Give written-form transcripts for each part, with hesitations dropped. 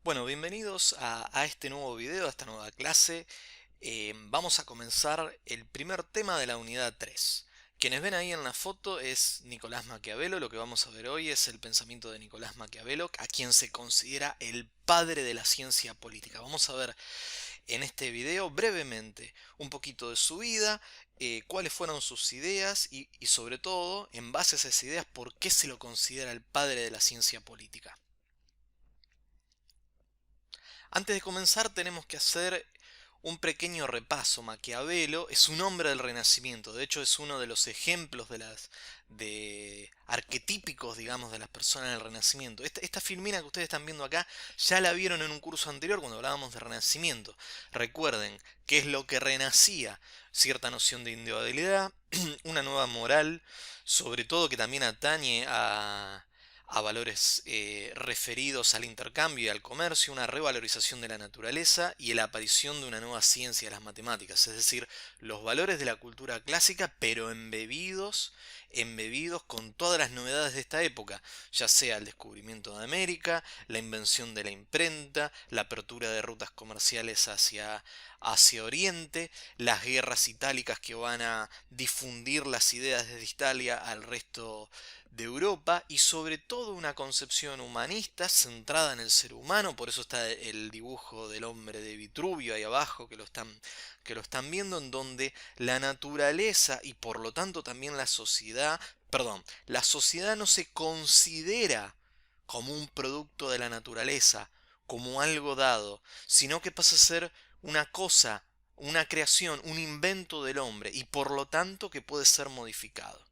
Bueno, bienvenidos a este nuevo video, a esta nueva clase. Vamos a comenzar el primer tema de la unidad 3. Quienes ven ahí en la foto es Nicolás Maquiavelo. Lo que vamos a ver hoy es el pensamiento de Nicolás Maquiavelo, a quien se considera el padre de la ciencia política. Vamos a ver en este video brevemente un poquito de su vida, cuáles fueron sus ideas y sobre todo, en base a esas ideas, por qué se lo considera el padre de la ciencia política. Antes de comenzar tenemos que hacer un pequeño repaso. Maquiavelo es un hombre del Renacimiento, de hecho es uno de los ejemplos de arquetípicos, digamos, de las personas del Renacimiento. Esta filmina que ustedes están viendo acá ya la vieron en un curso anterior cuando hablábamos de Renacimiento. Recuerden qué es lo que renacía: cierta noción de individualidad, una nueva moral, sobre todo que también atañe a valores referidos al intercambio y al comercio, una revalorización de la naturaleza y la aparición de una nueva ciencia de las matemáticas, es decir, los valores de la cultura clásica, pero embebidos con todas las novedades de esta época, ya sea el descubrimiento de América, la invención de la imprenta, la apertura de rutas comerciales hacia Oriente, las guerras itálicas que van a difundir las ideas desde Italia al resto de Europa, y sobre todo una concepción humanista centrada en el ser humano. Por eso está el dibujo del hombre de Vitruvio ahí abajo, que lo están viendo, en donde la naturaleza y por lo tanto también la sociedad no se considera como un producto de la naturaleza, como algo dado, sino que pasa a ser una cosa, una creación, un invento del hombre, y por lo tanto que puede ser modificado.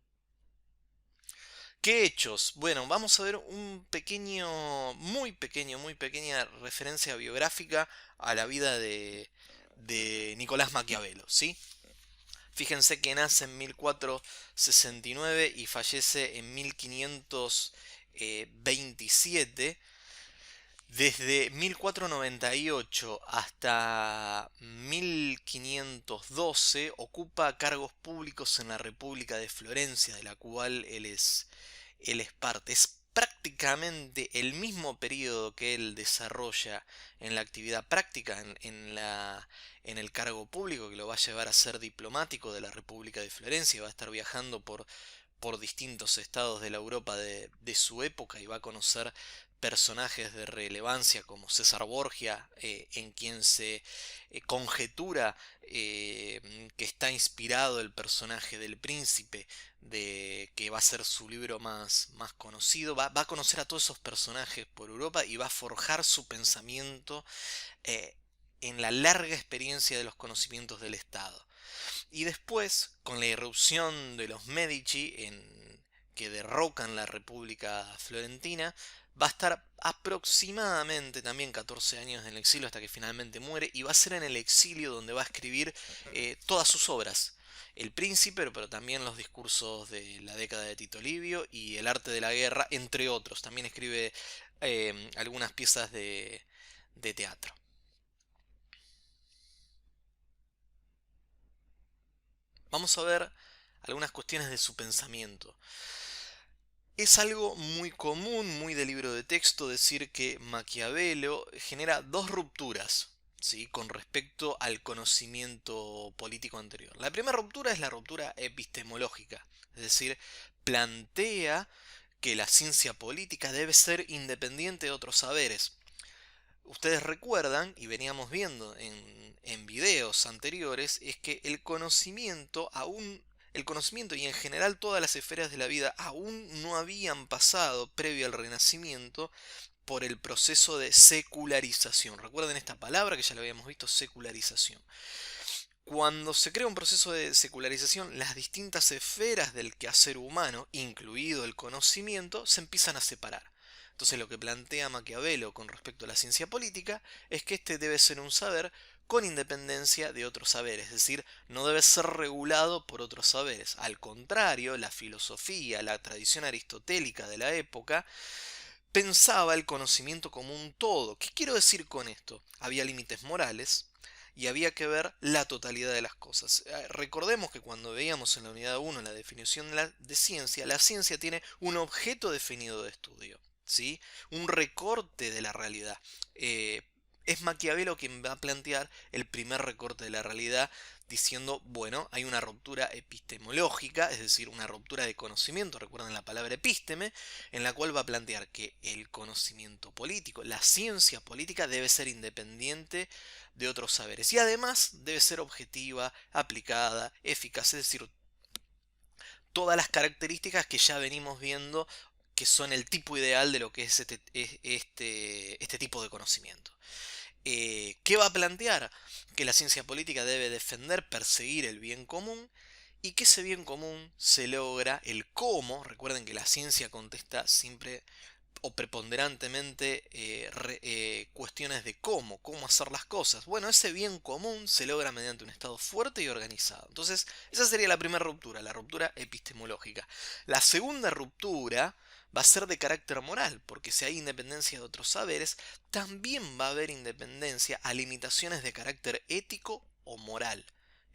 ¿Qué hechos? Bueno, vamos a ver un pequeño, muy pequeña referencia biográfica a la vida de Nicolás Maquiavelo, ¿sí? Fíjense que nace en 1469 y fallece en 1527. Desde 1498 hasta 1512 ocupa cargos públicos en la República de Florencia, de la cual él es parte. Es prácticamente el mismo periodo que él desarrolla en la actividad práctica, en el cargo público, que lo va a llevar a ser diplomático de la República de Florencia, y va a estar viajando por distintos estados de la Europa de su época, y va a conocer personajes de relevancia como César Borgia, en quien se conjetura que está inspirado el personaje del príncipe, que va a ser su libro más conocido. Va a conocer a todos esos personajes por Europa y va a forjar su pensamiento en la larga experiencia de los conocimientos del Estado. Y después, con la irrupción de los Medici, que derrocan la República Florentina, va a estar aproximadamente también 14 años en el exilio hasta que finalmente muere, y va a ser en el exilio donde va a escribir todas sus obras. El Príncipe, pero también los discursos de la década de Tito Livio y El arte de la guerra, entre otros. También escribe algunas piezas de teatro. Vamos a ver algunas cuestiones de su pensamiento. Es algo muy común, muy de libro de texto, decir que Maquiavelo genera dos rupturas, ¿sí?, con respecto al conocimiento político anterior. La primera ruptura es la ruptura epistemológica, es decir, plantea que la ciencia política debe ser independiente de otros saberes. Ustedes recuerdan, y veníamos viendo en videos anteriores, es que el conocimiento y en general todas las esferas de la vida aún no habían pasado, previo al Renacimiento, por el proceso de secularización. Recuerden esta palabra que ya la habíamos visto: secularización. Cuando se crea un proceso de secularización, las distintas esferas del quehacer humano, incluido el conocimiento, se empiezan a separar. Entonces, lo que plantea Maquiavelo con respecto a la ciencia política es que este debe ser un saber con independencia de otros saberes, es decir, no debe ser regulado por otros saberes. Al contrario, la filosofía, la tradición aristotélica de la época, pensaba el conocimiento como un todo. ¿Qué quiero decir con esto? Había límites morales y había que ver la totalidad de las cosas. Recordemos que cuando veíamos en la unidad 1 la definición de ciencia, la ciencia tiene un objeto definido de estudio, ¿sí?, un recorte de la realidad, eh, es Maquiavelo quien va a plantear el primer recorte de la realidad diciendo, bueno, hay una ruptura epistemológica, es decir, una ruptura de conocimiento, recuerden la palabra epísteme, en la cual va a plantear que el conocimiento político, la ciencia política debe ser independiente de otros saberes y además debe ser objetiva, aplicada, eficaz, es decir, todas las características que ya venimos viendo que son el tipo ideal de lo que es este tipo de conocimiento. ¿Qué va a plantear? Que la ciencia política debe defender, perseguir el bien común y que ese bien común se logra, el cómo, recuerden que la ciencia contesta siempre o preponderantemente cuestiones de cómo hacer las cosas. Bueno, ese bien común se logra mediante un Estado fuerte y organizado. Entonces, esa sería la primera ruptura, la ruptura epistemológica. La segunda ruptura va a ser de carácter moral, porque si hay independencia de otros saberes, también va a haber independencia a limitaciones de carácter ético o moral.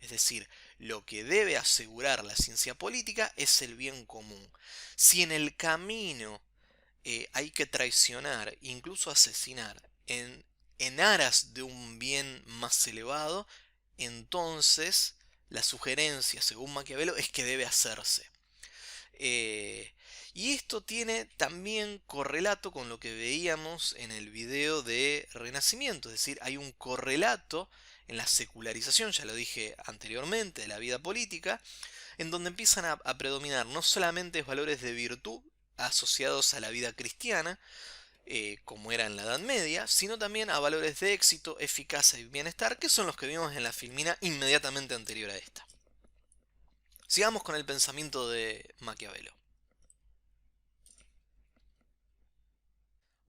Es decir, lo que debe asegurar la ciencia política es el bien común. Si en el camino hay que traicionar, incluso asesinar, en aras de un bien más elevado, entonces la sugerencia, según Maquiavelo, es que debe hacerse. Eh, y esto tiene también correlato con lo que veíamos en el video de Renacimiento, es decir, hay un correlato en la secularización, ya lo dije anteriormente, de la vida política, en donde empiezan a predominar no solamente valores de virtud asociados a la vida cristiana, como era en la Edad Media, sino también a valores de éxito, eficacia y bienestar, que son los que vimos en la filmina inmediatamente anterior a esta. Sigamos con el pensamiento de Maquiavelo.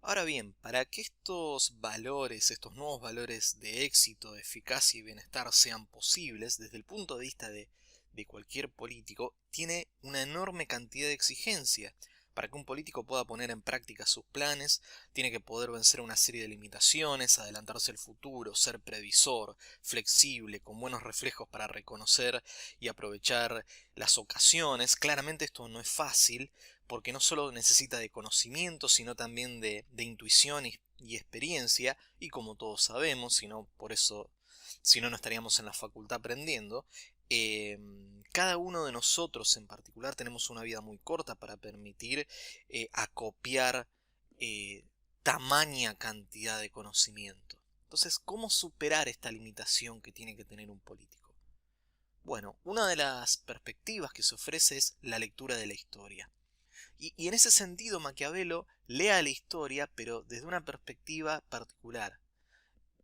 Ahora bien, para que estos valores, estos nuevos valores de éxito, eficacia y bienestar sean posibles, desde el punto de vista de cualquier político, tiene una enorme cantidad de exigencia. Para que un político pueda poner en práctica sus planes, tiene que poder vencer una serie de limitaciones, adelantarse al futuro, ser previsor, flexible, con buenos reflejos para reconocer y aprovechar las ocasiones. Claramente esto no es fácil, porque no solo necesita de conocimiento, sino también de intuición y experiencia, y como todos sabemos, si no, por eso, si no, no estaríamos en la facultad aprendiendo, cada uno de nosotros en particular tenemos una vida muy corta para permitir acopiar eh, tamaña cantidad de conocimiento. Entonces, ¿cómo superar esta limitación que tiene que tener un político? Bueno, una de las perspectivas que se ofrece es la lectura de la historia. Y en ese sentido Maquiavelo lea la historia, pero desde una perspectiva particular,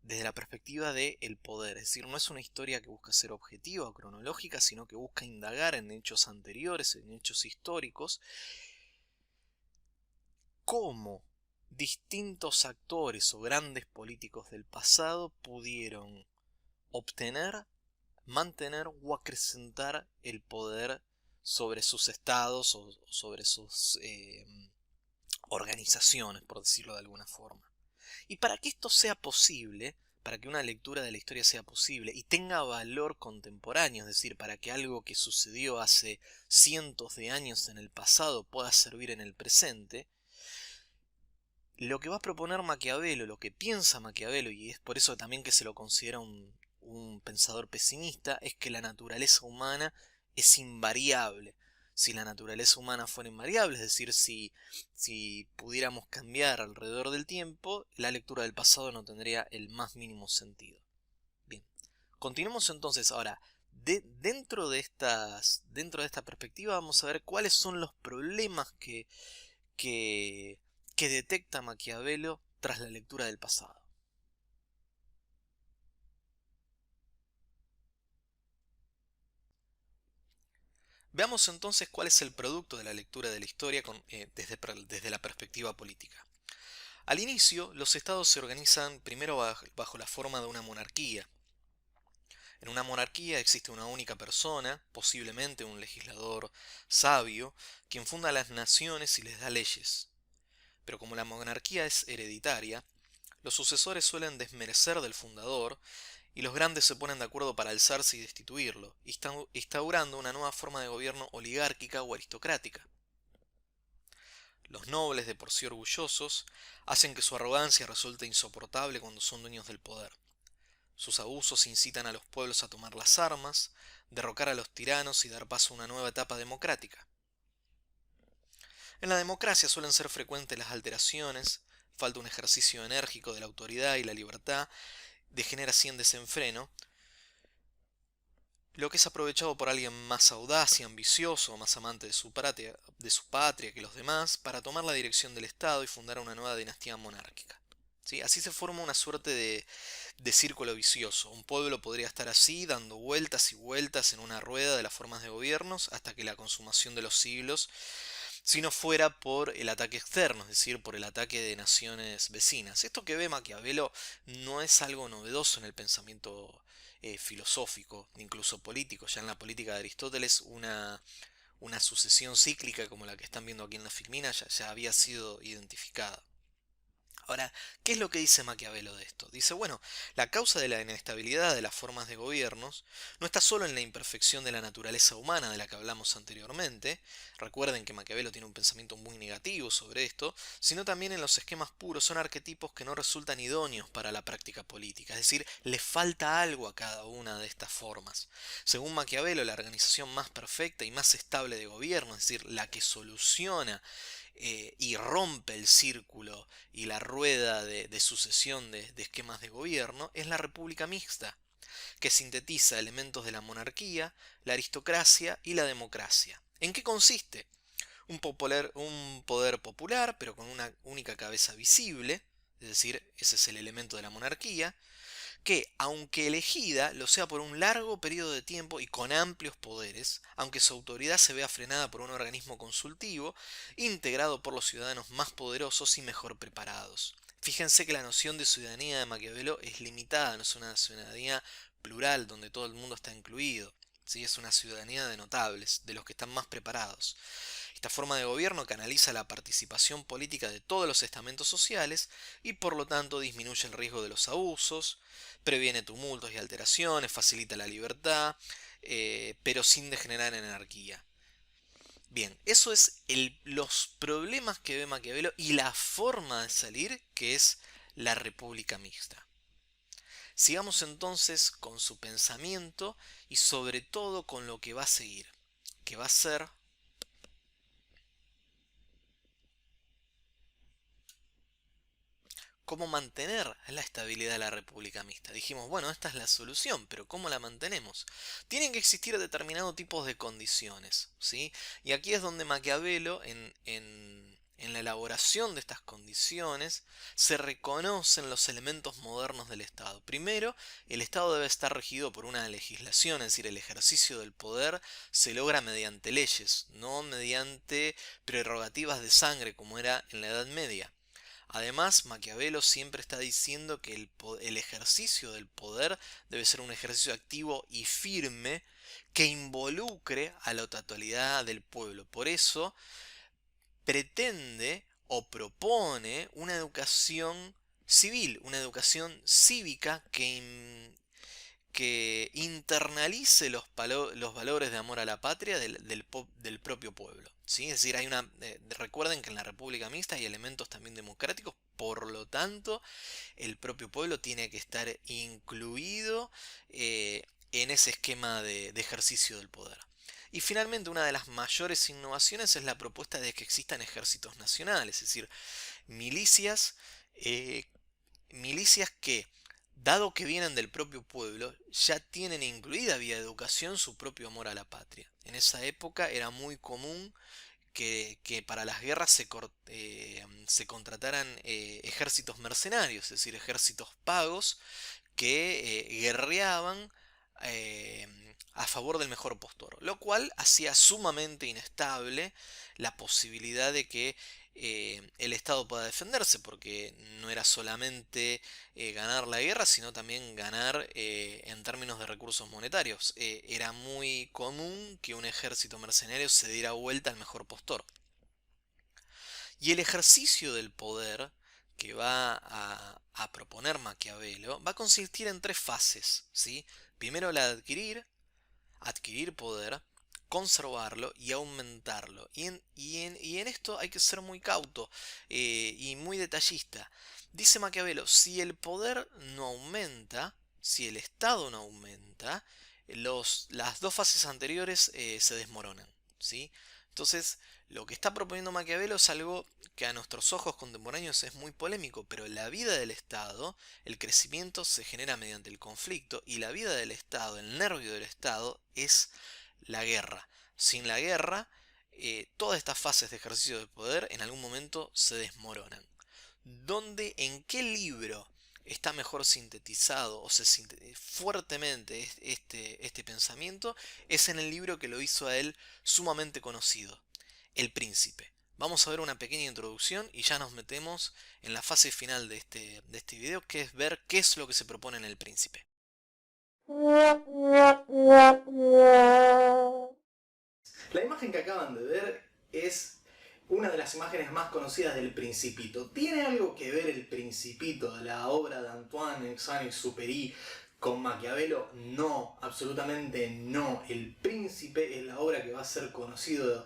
desde la perspectiva del poder. Es decir, no es una historia que busca ser objetiva o cronológica, sino que busca indagar en hechos anteriores, en hechos históricos, cómo distintos actores o grandes políticos del pasado pudieron obtener, mantener o acrecentar el poder sobre sus estados o sobre sus organizaciones, por decirlo de alguna forma. Y para que esto sea posible, para que una lectura de la historia sea posible y tenga valor contemporáneo, es decir, para que algo que sucedió hace cientos de años en el pasado pueda servir en el presente, lo que va a proponer Maquiavelo, lo que piensa Maquiavelo, y es por eso también que se lo considera un pensador pesimista, es que la naturaleza humana es invariable. Si la naturaleza humana fuera invariable, es decir, si pudiéramos cambiar alrededor del tiempo, la lectura del pasado no tendría el más mínimo sentido. Bien, continuemos entonces ahora. Dentro de esta perspectiva vamos a ver cuáles son los problemas que, que detecta Maquiavelo tras la lectura del pasado. Veamos entonces cuál es el producto de la lectura de la historia desde la perspectiva política. Al inicio, los estados se organizan primero bajo la forma de una monarquía. En una monarquía existe una única persona, posiblemente un legislador sabio, quien funda las naciones y les da leyes. Pero como la monarquía es hereditaria, los sucesores suelen desmerecer del fundador y los grandes se ponen de acuerdo para alzarse y destituirlo, instaurando una nueva forma de gobierno oligárquica o aristocrática. Los nobles, de por sí orgullosos, hacen que su arrogancia resulte insoportable cuando son dueños del poder. Sus abusos incitan a los pueblos a tomar las armas, derrocar a los tiranos y dar paso a una nueva etapa democrática. En la democracia suelen ser frecuentes las alteraciones, falta un ejercicio enérgico de la autoridad y la libertad, degenera así en desenfreno, lo que es aprovechado por alguien más audaz y ambicioso, más amante de su patria que los demás, para tomar la dirección del Estado y fundar una nueva dinastía monárquica. ¿Sí? Así se forma una suerte de círculo vicioso. Un pueblo podría estar así, dando vueltas y vueltas en una rueda de las formas de gobiernos, hasta que la consumación de los siglos, si no fuera por el ataque externo, es decir, por el ataque de naciones vecinas. Esto que ve Maquiavelo no es algo novedoso en el pensamiento filosófico, incluso político. Ya en la política de Aristóteles una sucesión cíclica como la que están viendo aquí en la Filmina ya había sido identificada. Ahora, ¿qué es lo que dice Maquiavelo de esto? Dice, bueno, la causa de la inestabilidad de las formas de gobiernos no está solo en la imperfección de la naturaleza humana de la que hablamos anteriormente, recuerden que Maquiavelo tiene un pensamiento muy negativo sobre esto, sino también en los esquemas puros, son arquetipos que no resultan idóneos para la práctica política, es decir, le falta algo a cada una de estas formas. Según Maquiavelo, la organización más perfecta y más estable de gobierno, es decir, la que soluciona y rompe el círculo y la rueda de sucesión de esquemas de gobierno, es la república mixta, que sintetiza elementos de la monarquía, la aristocracia y la democracia. ¿En qué consiste? Un poder popular, pero con una única cabeza visible, es decir, ese es el elemento de la monarquía, que, aunque elegida, lo sea por un largo periodo de tiempo y con amplios poderes, aunque su autoridad se vea frenada por un organismo consultivo, integrado por los ciudadanos más poderosos y mejor preparados. Fíjense que la noción de ciudadanía de Maquiavelo es limitada, no es una ciudadanía plural donde todo el mundo está incluido. ¿Sí? Es una ciudadanía de notables, de los que están más preparados. Esta forma de gobierno canaliza la participación política de todos los estamentos sociales y por lo tanto disminuye el riesgo de los abusos, previene tumultos y alteraciones, facilita la libertad, pero sin degenerar en anarquía. Bien, eso es los problemas que ve Maquiavelo y la forma de salir que es la república mixta. Sigamos entonces con su pensamiento y sobre todo con lo que va a seguir, que va a ser cómo mantener la estabilidad de la república mixta. Dijimos, bueno, esta es la solución, pero ¿cómo la mantenemos? Tienen que existir determinados tipos de condiciones, ¿sí? Y aquí es donde Maquiavelo, en la elaboración de estas condiciones, se reconocen los elementos modernos del Estado. Primero, el Estado debe estar regido por una legislación, es decir, el ejercicio del poder se logra mediante leyes, no mediante prerrogativas de sangre como era en la Edad Media. Además, Maquiavelo siempre está diciendo que el ejercicio del poder debe ser un ejercicio activo y firme que involucre a la totalidad del pueblo. Por eso pretende o propone una educación civil, una educación cívica que internalice los valores de amor a la patria del propio pueblo. ¿Sí? Es decir, recuerden que en la República Mixta hay elementos también democráticos, por lo tanto, el propio pueblo tiene que estar incluido en ese esquema de ejercicio del poder. Y finalmente, una de las mayores innovaciones es la propuesta de que existan ejércitos nacionales, es decir, milicias, eh, milicias que, dado que vienen del propio pueblo, ya tienen incluida vía educación su propio amor a la patria. En esa época era muy común que para las guerras se contrataran ejércitos mercenarios, es decir, ejércitos pagos que guerreaban eh, a favor del mejor postor, lo cual hacía sumamente inestable la posibilidad de que el Estado pueda defenderse, porque no era solamente ganar la guerra, sino también ganar en términos de recursos monetarios. Era muy común que un ejército mercenario se diera vuelta al mejor postor. Y el ejercicio del poder que va a proponer Maquiavelo va a consistir en tres fases, ¿sí? Primero la de adquirir poder, conservarlo y aumentarlo. Y en esto hay que ser muy cauto y muy detallista. Dice Maquiavelo, si el poder no aumenta, si el Estado no aumenta, las dos fases anteriores se desmoronan, ¿sí? Entonces, lo que está proponiendo Maquiavelo es algo que a nuestros ojos contemporáneos es muy polémico, pero la vida del Estado, el crecimiento se genera mediante el conflicto, y la vida del Estado, el nervio del Estado, es la guerra. Sin la guerra, todas estas fases de ejercicio de poder en algún momento se desmoronan. ¿En qué libro está mejor sintetizado o fuertemente este pensamiento? Es en el libro que lo hizo a él sumamente conocido, El Príncipe. Vamos a ver una pequeña introducción y ya nos metemos en la fase final de este video, que es ver qué es lo que se propone en El Príncipe. La imagen que acaban de ver es una de las imágenes más conocidas del Principito. ¿Tiene algo que ver el Principito, la obra de Antoine Saint-Exupéry, con Maquiavelo? No, absolutamente no. El Príncipe es la obra que va a ser conocido,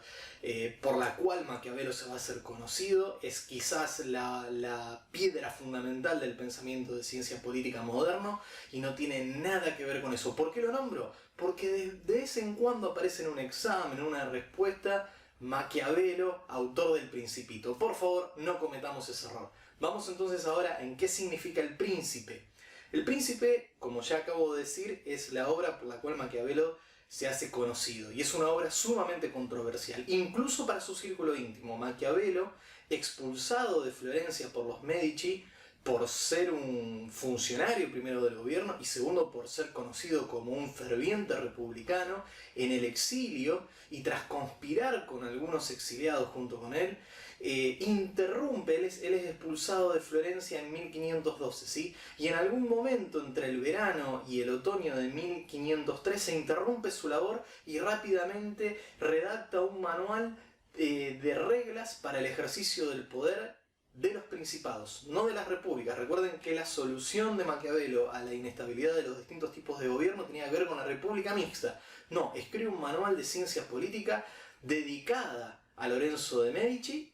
por la cual Maquiavelo se va a hacer conocido. Es quizás la piedra fundamental del pensamiento de ciencia política moderno y no tiene nada que ver con eso. ¿Por qué lo nombro? Porque de vez en cuando aparece en un examen, en una respuesta, Maquiavelo, autor del Principito. Por favor, no cometamos ese error. Vamos entonces ahora en qué significa el Príncipe. El Príncipe, como ya acabo de decir, es la obra por la cual Maquiavelo se hace conocido, y es una obra sumamente controversial, incluso para su círculo íntimo. Maquiavelo, expulsado de Florencia por los Medici, por ser un funcionario primero del gobierno y segundo por ser conocido como un ferviente republicano, en el exilio y tras conspirar con algunos exiliados junto con él, interrumpe, él es expulsado de Florencia en 1512, ¿sí? Y en algún momento entre el verano y el otoño de 1513 interrumpe su labor y rápidamente redacta un manual de reglas para el ejercicio del poder de los principados, no de las repúblicas. Recuerden que la solución de Maquiavelo a la inestabilidad de los distintos tipos de gobierno tenía que ver con la república mixta. No, escribe un manual de ciencia política dedicada a Lorenzo de Medici,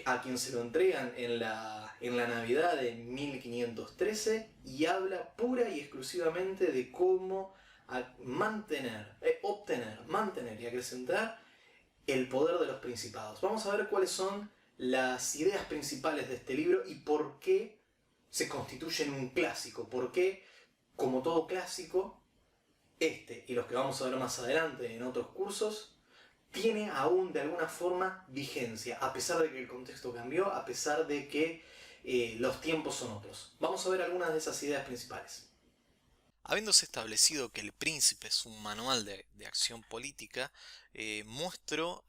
a quien se lo entregan en la Navidad de 1513, y habla pura y exclusivamente de cómo mantener y acrecentar el poder de los principados. Vamos a ver cuáles son las ideas principales de este libro y por qué se constituye en un clásico. Por qué, como todo clásico, este y los que vamos a ver más adelante en otros cursos, tiene aún de alguna forma vigencia, a pesar de que el contexto cambió, a pesar de que los tiempos son otros. Vamos a ver algunas de esas ideas principales. Habiéndose establecido que El Príncipe es un manual de acción política, muestro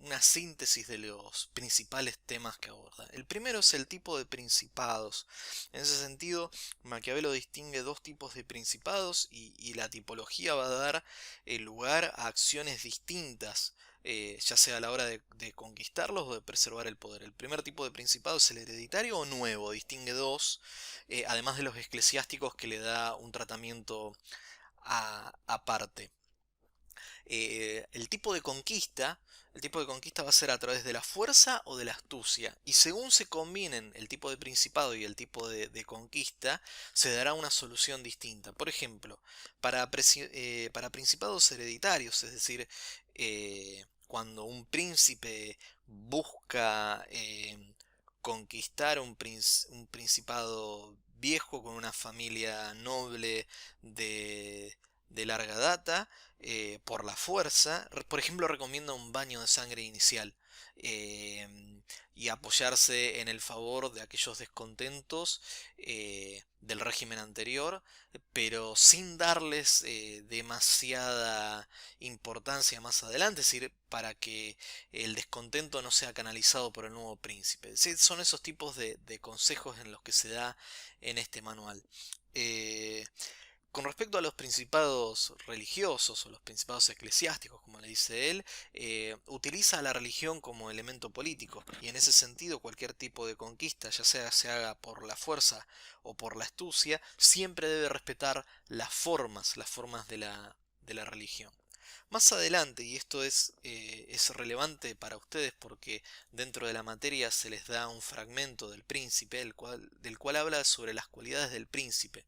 una síntesis de los principales temas que aborda. El primero es el tipo de principados. En ese sentido, Maquiavelo distingue dos tipos de principados, y la tipología va a dar lugar a acciones distintas, ya sea a la hora de conquistarlos o de preservar el poder. El primer tipo de principado es el hereditario o nuevo, distingue dos, además de los eclesiásticos, que le da un tratamiento aparte. El tipo de conquista va a ser a través de la fuerza o de la astucia, y según se combinen el tipo de principado y el tipo de conquista, se dará una solución distinta. Por ejemplo, para principados hereditarios, es decir, cuando un príncipe busca conquistar un principado viejo con una familia noble de larga data, por la fuerza, por ejemplo, recomienda un baño de sangre inicial, y apoyarse en el favor de aquellos descontentos del régimen anterior, pero sin darles demasiada importancia más adelante, es decir, para que el descontento no sea canalizado por el nuevo príncipe. Sí, son esos tipos de consejos en los que se da en este manual. Eh, con respecto a los principados religiosos o los principados eclesiásticos, como le dice él, utiliza la religión como elemento político, y en ese sentido cualquier tipo de conquista, ya sea se haga por la fuerza o por la astucia, siempre debe respetar las formas de la religión. Más adelante, y esto es relevante para ustedes porque dentro de la materia se les da un fragmento del príncipe, del cual habla sobre las cualidades del príncipe.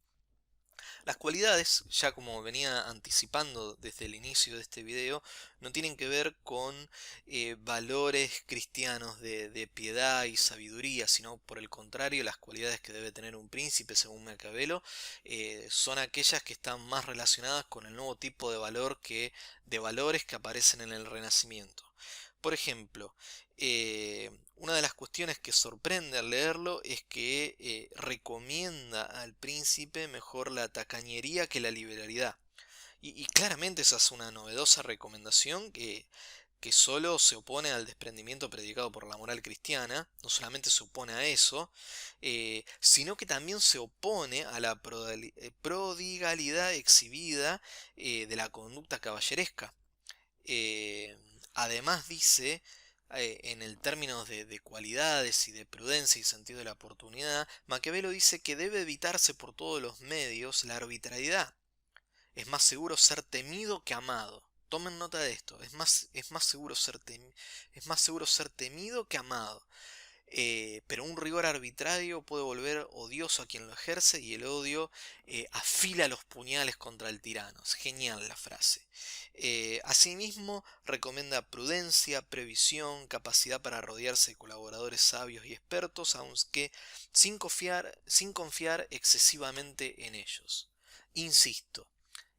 Las cualidades, ya como venía anticipando desde el inicio de este video, no tienen que ver con valores cristianos de piedad y sabiduría, sino por el contrario, las cualidades que debe tener un príncipe, según Maquiavelo, son aquellas que están más relacionadas con el nuevo tipo de valores que aparecen en el Renacimiento. Por ejemplo, una de las cuestiones que sorprende al leerlo es que recomienda al príncipe mejor la tacañería que la liberalidad. Y claramente esa es una novedosa recomendación que solo se opone al desprendimiento predicado por la moral cristiana, no solamente se opone a eso, sino que también se opone a la prodigalidad exhibida de la conducta caballeresca. Eh, Además dice, en el término de cualidades y de prudencia y sentido de la oportunidad, Maquiavelo dice que debe evitarse por todos los medios la arbitrariedad. Es más seguro ser temido que amado. Tomen nota de esto, es más seguro ser temido que amado. Pero un rigor arbitrario puede volver odioso a quien lo ejerce y el odio afila los puñales contra el tirano. Es genial la frase. Asimismo, recomienda prudencia, previsión, capacidad para rodearse de colaboradores sabios y expertos, aunque sin confiar excesivamente en ellos. Insisto,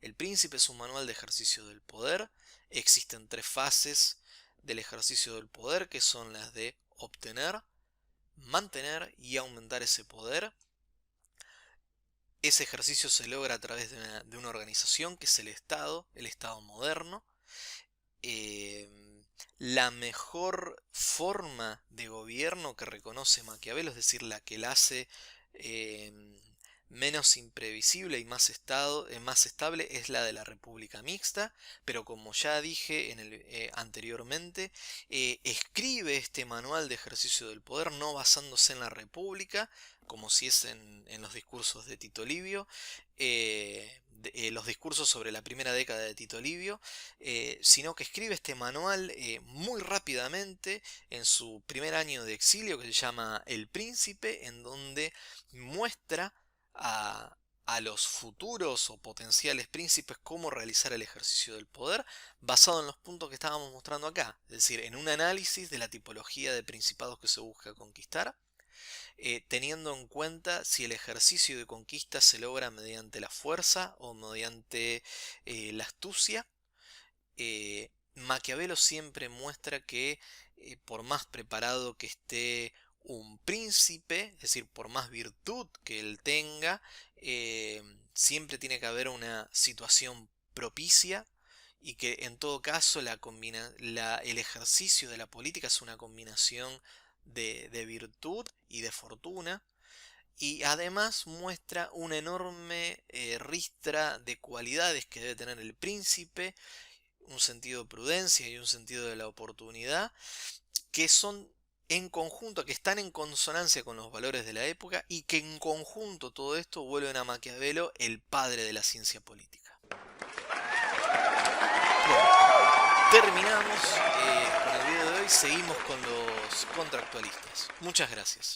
El Príncipe es un manual de ejercicio del poder. Existen tres fases del ejercicio del poder, que son las de obtener, mantener y aumentar ese poder. Ese ejercicio se logra a través de una organización que es el Estado moderno. Eh, la mejor forma de gobierno que reconoce Maquiavelo, es decir, la que la hace eh, menos imprevisible y más estable, es la de la república mixta, pero como ya dije anteriormente, escribe este manual de ejercicio del poder no basándose en la república, como si es en los discursos de Tito Livio, los discursos sobre la primera década de Tito Livio, sino que escribe este manual muy rápidamente en su primer año de exilio, que se llama El Príncipe, en donde muestra a, a los futuros o potenciales príncipes cómo realizar el ejercicio del poder, basado en los puntos que estábamos mostrando acá, es decir, en un análisis de la tipología de principados que se busca conquistar, teniendo en cuenta si el ejercicio de conquista se logra mediante la fuerza o mediante la astucia. Maquiavelo siempre muestra que por más preparado que esté un príncipe, es decir, por más virtud que él tenga, siempre tiene que haber una situación propicia y que en todo caso el ejercicio de la política es una combinación de virtud y de fortuna. Y además muestra una enorme ristra de cualidades que debe tener el príncipe, un sentido de prudencia y un sentido de la oportunidad, que son en conjunto, que están en consonancia con los valores de la época y que en conjunto todo esto vuelven a Maquiavelo el padre de la ciencia política. Bueno, terminamos con el video de hoy, seguimos con los contractualistas. Muchas gracias.